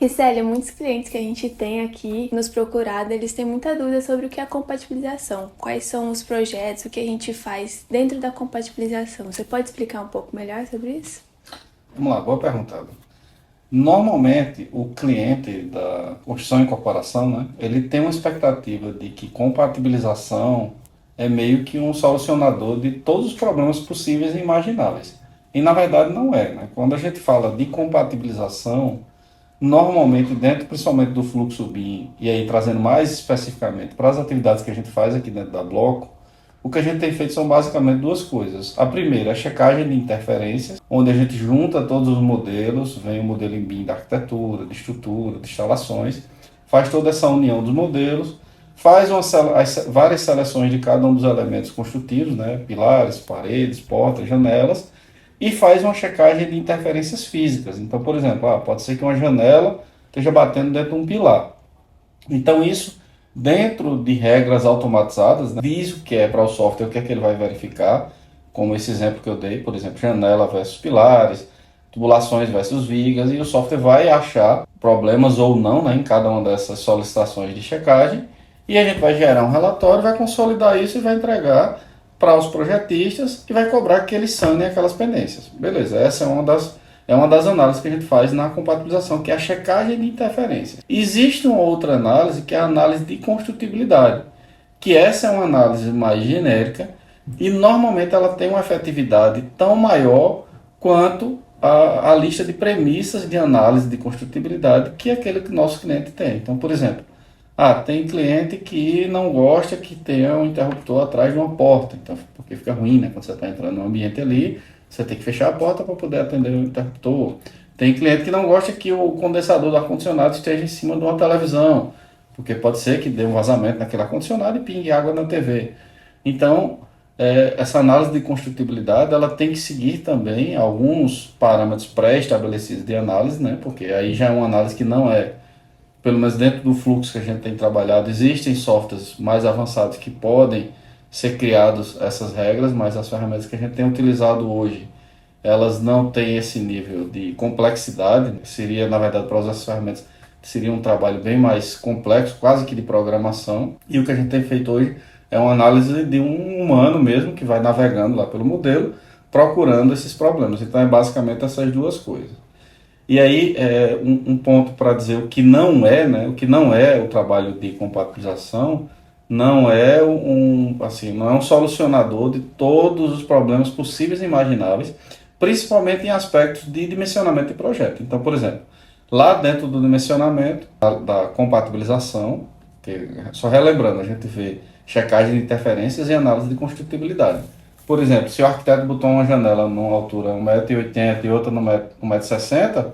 E Célia, muitos clientes que a gente tem aqui nos procurado, eles têm muita dúvida sobre o que é a compatibilização. Quais são os projetos, o que a gente faz dentro da compatibilização. Você pode explicar um pouco melhor sobre isso? Vamos lá, boa pergunta. Normalmente, o cliente da construção e incorporação, né, ele tem uma expectativa de que compatibilização é meio que um solucionador de todos os problemas possíveis e imagináveis. E na verdade não é, né? Quando a gente fala de compatibilização, normalmente dentro principalmente do fluxo BIM, e aí trazendo mais especificamente para as atividades que a gente faz aqui dentro da Bloco, o que a gente tem feito são basicamente duas coisas. A primeira é a checagem de interferências, onde a gente junta todos os modelos, vem o modelo em BIM da arquitetura, de estrutura, de instalações, faz toda essa união dos modelos, faz várias seleções de cada um dos elementos construtivos, né, pilares, paredes, portas, janelas, e faz uma checagem de interferências físicas. Então, por exemplo, pode ser que uma janela esteja batendo dentro de um pilar. Então isso, dentro de regras automatizadas, né, diz o que é para o software, o que é que ele vai verificar, como esse exemplo que eu dei, por exemplo, janela versus pilares, tubulações versus vigas, e o software vai achar problemas ou não, né, em cada uma dessas solicitações de checagem, e a gente vai gerar um relatório, vai consolidar isso e vai entregar para os projetistas e vai cobrar que eles sanem aquelas pendências. Beleza, essa é uma das análises que a gente faz na compatibilização, que é a checagem de interferências. Existe uma outra análise, que é a análise de construtibilidade, que essa é uma análise mais genérica e normalmente ela tem uma efetividade tão maior quanto a lista de premissas de análise de construtibilidade que aquele que o nosso cliente tem. Então, por exemplo, tem cliente que não gosta que tenha um interruptor atrás de uma porta, então, porque fica ruim, né? Quando você está entrando no ambiente ali, você tem que fechar a porta para poder atender o interruptor. Tem cliente que não gosta que o condensador do ar-condicionado esteja em cima de uma televisão, porque pode ser que dê um vazamento naquele ar-condicionado e pingue água na TV. Então, essa análise de construtibilidade ela tem que seguir também alguns parâmetros pré-estabelecidos de análise, né? Porque aí já é uma análise que não é, pelo menos dentro do fluxo que a gente tem trabalhado, existem softwares mais avançados que podem ser criados essas regras, mas as ferramentas que a gente tem utilizado hoje, elas não têm esse nível de complexidade. Seria, na verdade, para usar essas ferramentas, seria um trabalho bem mais complexo, quase que de programação. E o que a gente tem feito hoje é uma análise de um humano mesmo, que vai navegando lá pelo modelo, procurando esses problemas. Então, é basicamente essas duas coisas. E aí, um ponto para dizer o que não é, né? O que não é o trabalho de compatibilização, não é assim, não é um solucionador de todos os problemas possíveis e imagináveis, principalmente em aspectos de dimensionamento de projeto. Então, por exemplo, lá dentro do dimensionamento, da compatibilização, que, só relembrando, a gente vê checagem de interferências e análise de construtibilidade. Por exemplo, se o arquiteto botou uma janela numa altura 1,80 m e outra no 1,60 m,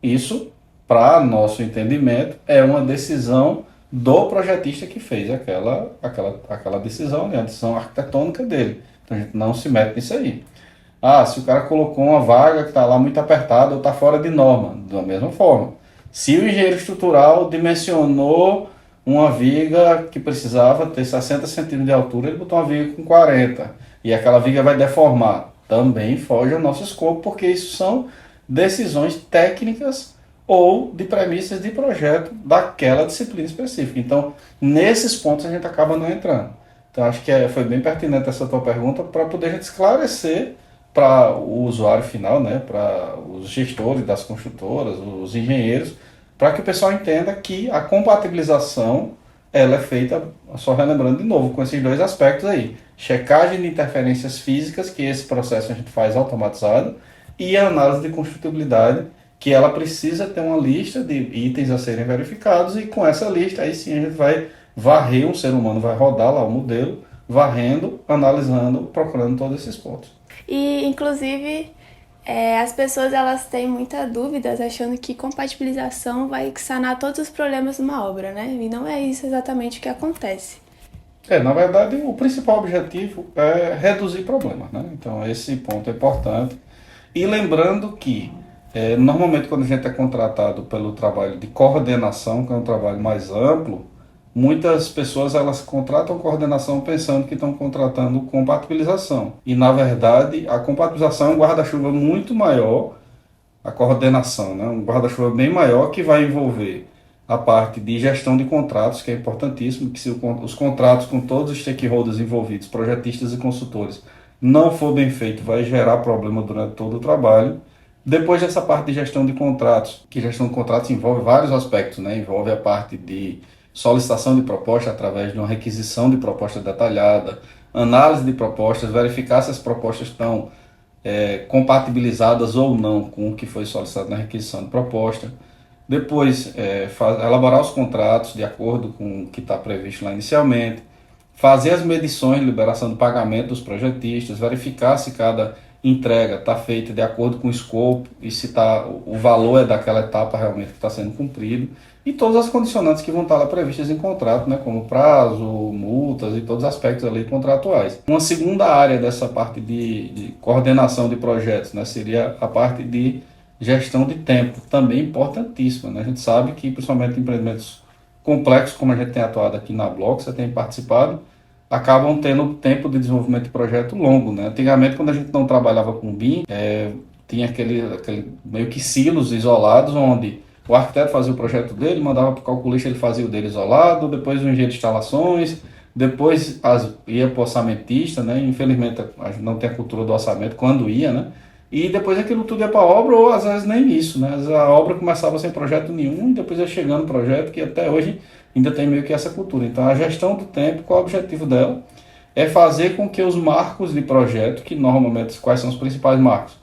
isso, para nosso entendimento, é uma decisão do projetista que fez aquela decisão, né, a decisão arquitetônica dele. Então a gente não se mete nisso aí. Se o cara colocou uma vaga que está lá muito apertada ou está fora de norma, da mesma forma. Se o engenheiro estrutural dimensionou uma viga que precisava ter 60 centímetros de altura, ele botou uma viga com 40, e aquela viga vai deformar. Também foge ao nosso escopo, porque isso são decisões técnicas ou de premissas de projeto daquela disciplina específica. Então, nesses pontos a gente acaba não entrando. Então, acho que foi bem pertinente essa tua pergunta para poder a gente esclarecer para o usuário final, né, para os gestores das construtoras, os engenheiros, para que o pessoal entenda que a compatibilização ela é feita, só relembrando de novo, com esses dois aspectos aí. Checagem de interferências físicas, que esse processo a gente faz automatizado, e a análise de construtibilidade, que ela precisa ter uma lista de itens a serem verificados, e com essa lista aí sim a gente vai varrer, um ser humano vai rodar lá o modelo, varrendo, analisando, procurando todos esses pontos. E, inclusive, as pessoas elas têm muitas dúvidas achando que compatibilização vai sanar todos os problemas de uma obra, né? E não é isso exatamente o que acontece. Na verdade, o principal objetivo é reduzir problemas, né? Então, esse ponto é importante. E lembrando que, normalmente, quando a gente é contratado pelo trabalho de coordenação, que é um trabalho mais amplo, muitas pessoas elas contratam coordenação pensando que estão contratando compatibilização. E, na verdade, a compatibilização é um guarda-chuva muito maior a coordenação, né? Um guarda-chuva bem maior que vai envolver a parte de gestão de contratos, que é importantíssimo, que se os contratos com todos os stakeholders envolvidos, projetistas e consultores, não for bem feito, vai gerar problema durante todo o trabalho. Depois dessa parte de gestão de contratos, que gestão de contratos envolve vários aspectos, né? Envolve a parte de solicitação de proposta através de uma requisição de proposta detalhada, análise de propostas, verificar se as propostas estão compatibilizadas ou não com o que foi solicitado na requisição de proposta. Depois, elaborar os contratos de acordo com o que está previsto lá inicialmente, fazer as medições de liberação do pagamento dos projetistas, verificar se cada entrega está feita de acordo com o escopo e se o valor é daquela etapa realmente que está sendo cumprido, e todas as condicionantes que vão estar lá previstas em contrato, né, como prazo, multas e todos os aspectos ali contratuais. Uma segunda área dessa parte de coordenação de projetos, né, seria a parte de gestão de tempo, também importantíssima, né? A gente sabe que, principalmente em empreendimentos complexos, como a gente tem atuado aqui na Block, você tem participado, acabam tendo tempo de desenvolvimento de projeto longo, né? Antigamente, quando a gente não trabalhava com BIM, tinha aquele meio que silos isolados, onde o arquiteto fazia o projeto dele, mandava para o calculista, ele fazia o dele isolado, depois o engenheiro de instalações, depois ia para o orçamentista, né? Infelizmente, a gente não tem a cultura do orçamento quando ia, né? E depois aquilo tudo ia para a obra, ou às vezes nem isso, né? Às vezes a obra começava sem projeto nenhum, e depois ia chegando o projeto, que até hoje ainda tem meio que essa cultura. Então, a gestão do tempo, qual é o objetivo dela? É fazer com que os marcos de projeto, que normalmente, quais são os principais marcos?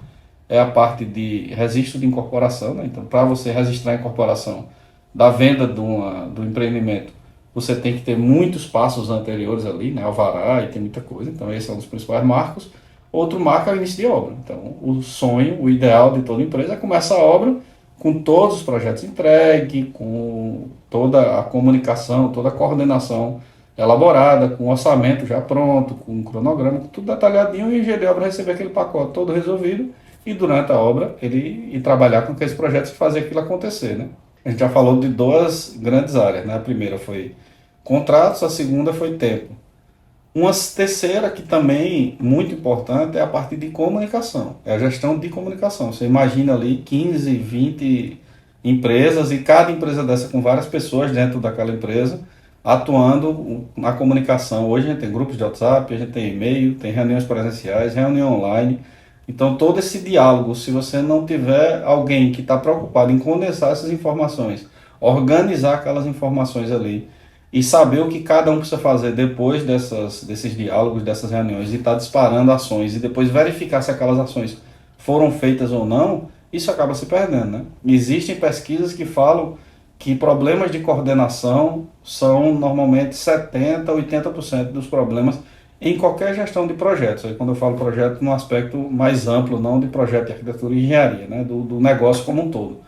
É a parte de registro de incorporação, né? Então, para você registrar a incorporação da venda do empreendimento, você tem que ter muitos passos anteriores ali, né? Alvará, e tem muita coisa. Então, esse é um dos principais marcos. Outro marco é o início de obra. Então, o sonho, o ideal de toda empresa é começar a obra com todos os projetos entregues, com toda a comunicação, toda a coordenação elaborada, com o orçamento já pronto, com um cronograma, com tudo detalhadinho, e o engenheiro de obra receber aquele pacote todo resolvido e durante a obra ele ir trabalhar com aqueles projetos e fazer aquilo acontecer, né? A gente já falou de duas grandes áreas, né? A primeira foi contratos, a segunda foi tempo. Uma terceira que também muito importante é a parte de comunicação, é a gestão de comunicação. Você imagina ali 15, 20 empresas e cada empresa dessa com várias pessoas dentro daquela empresa atuando na comunicação. Hoje a gente tem grupos de WhatsApp, a gente tem e-mail, tem reuniões presenciais, reunião online. Então todo esse diálogo, se você não tiver alguém que está preocupado em condensar essas informações, organizar aquelas informações ali, e saber o que cada um precisa fazer depois desses diálogos, dessas reuniões, e estar disparando ações, e depois verificar se aquelas ações foram feitas ou não, isso acaba se perdendo, né? Existem pesquisas que falam que problemas de coordenação são normalmente 70%, 80% dos problemas em qualquer gestão de projetos. Aí, quando eu falo projeto, no aspecto mais amplo, não de projeto de arquitetura e engenharia, né? Do negócio como um todo.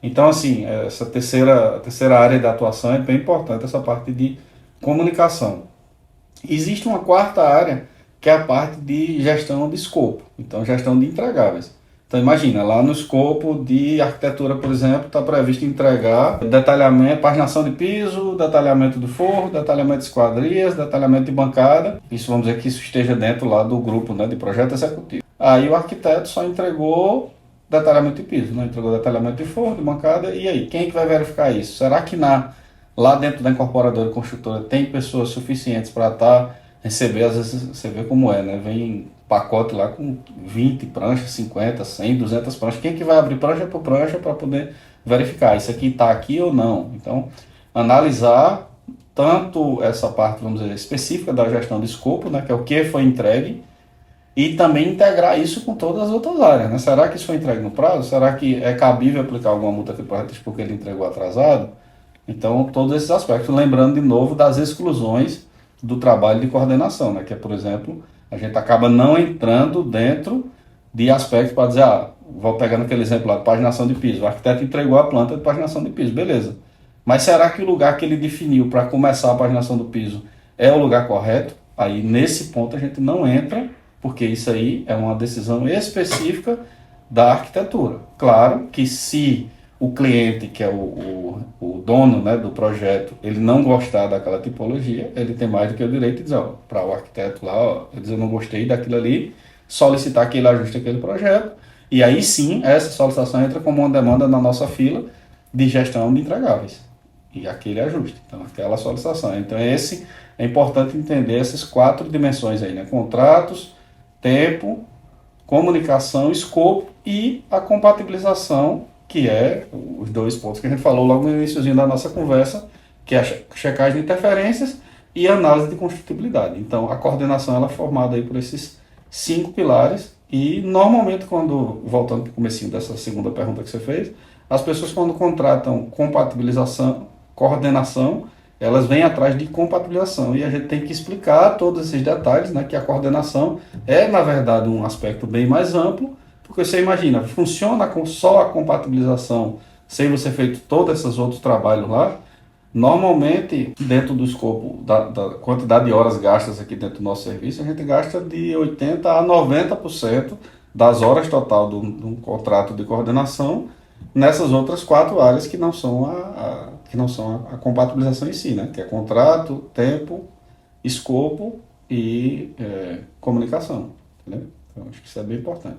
Então, assim, essa terceira área de atuação é bem importante, essa parte de comunicação. Existe uma quarta área, que é a parte de gestão de escopo, então gestão de entregáveis. Então, imagina, lá no escopo de arquitetura, por exemplo, está previsto entregar detalhamento, paginação de piso, detalhamento do forro, detalhamento de esquadrias, detalhamento de bancada. Isso, vamos dizer que isso esteja dentro lá do grupo, né, de projeto executivo. Aí o arquiteto só entregou detalhamento de piso, não entregou detalhamento de forro, de bancada, e aí, quem é que vai verificar isso? Será que lá dentro da incorporadora e construtora tem pessoas suficientes para receber, às vezes você vê como é, né? Vem pacote lá com 20 pranchas, 50, 100, 200 pranchas, quem é que vai abrir prancha por prancha para poder verificar isso aqui está aqui ou não? Então, analisar tanto essa parte, vamos dizer, específica da gestão de escopo, né, que é o que foi entregue, e também integrar isso com todas as outras áreas, né? Será que isso foi entregue no prazo? Será que é cabível aplicar alguma multa aqui para porque ele entregou atrasado? Então, todos esses aspectos, lembrando de novo das exclusões do trabalho de coordenação, né? Que é, por exemplo, a gente acaba não entrando dentro de aspectos para dizer, vou pegando aquele exemplo lá, de paginação de piso, o arquiteto entregou a planta de paginação de piso, beleza. Mas será que o lugar que ele definiu para começar a paginação do piso é o lugar correto? Aí, nesse ponto, a gente não entra, porque isso aí é uma decisão específica da arquitetura. Claro que se o cliente, que é o dono, né, do projeto, ele não gostar daquela tipologia, ele tem mais do que o direito de dizer, para o arquiteto lá, ele diz, eu não gostei daquilo ali, solicitar que ele ajuste aquele projeto, E aí sim, essa solicitação entra como uma demanda na nossa fila de gestão de entregáveis. E aquele ajuste, então aquela solicitação. Então é importante entender essas 4 dimensões aí, né? Contratos, tempo, comunicação, escopo e a compatibilização, que é os 2 pontos que a gente falou logo no iníciozinho da nossa conversa, que é a checagem de interferências e análise de construtibilidade. Então, a coordenação ela é formada aí por esses 5 pilares e, normalmente, quando, voltando para o comecinho dessa segunda pergunta que você fez, as pessoas quando contratam compatibilização, coordenação, elas vêm atrás de compatibilização e a gente tem que explicar todos esses detalhes, né, que a coordenação é, na verdade, um aspecto bem mais amplo, porque você imagina, funciona com só a compatibilização sem você feito todos esses outros trabalhos lá. Normalmente, dentro do escopo da quantidade de horas gastas aqui dentro do nosso serviço, a gente gasta de 80% a 90% das horas total de um contrato de coordenação nessas outras 4 áreas que não são que não são a compatibilização em si, né? Que é contrato, tempo, escopo e comunicação. Entendeu? Então, acho que isso é bem importante.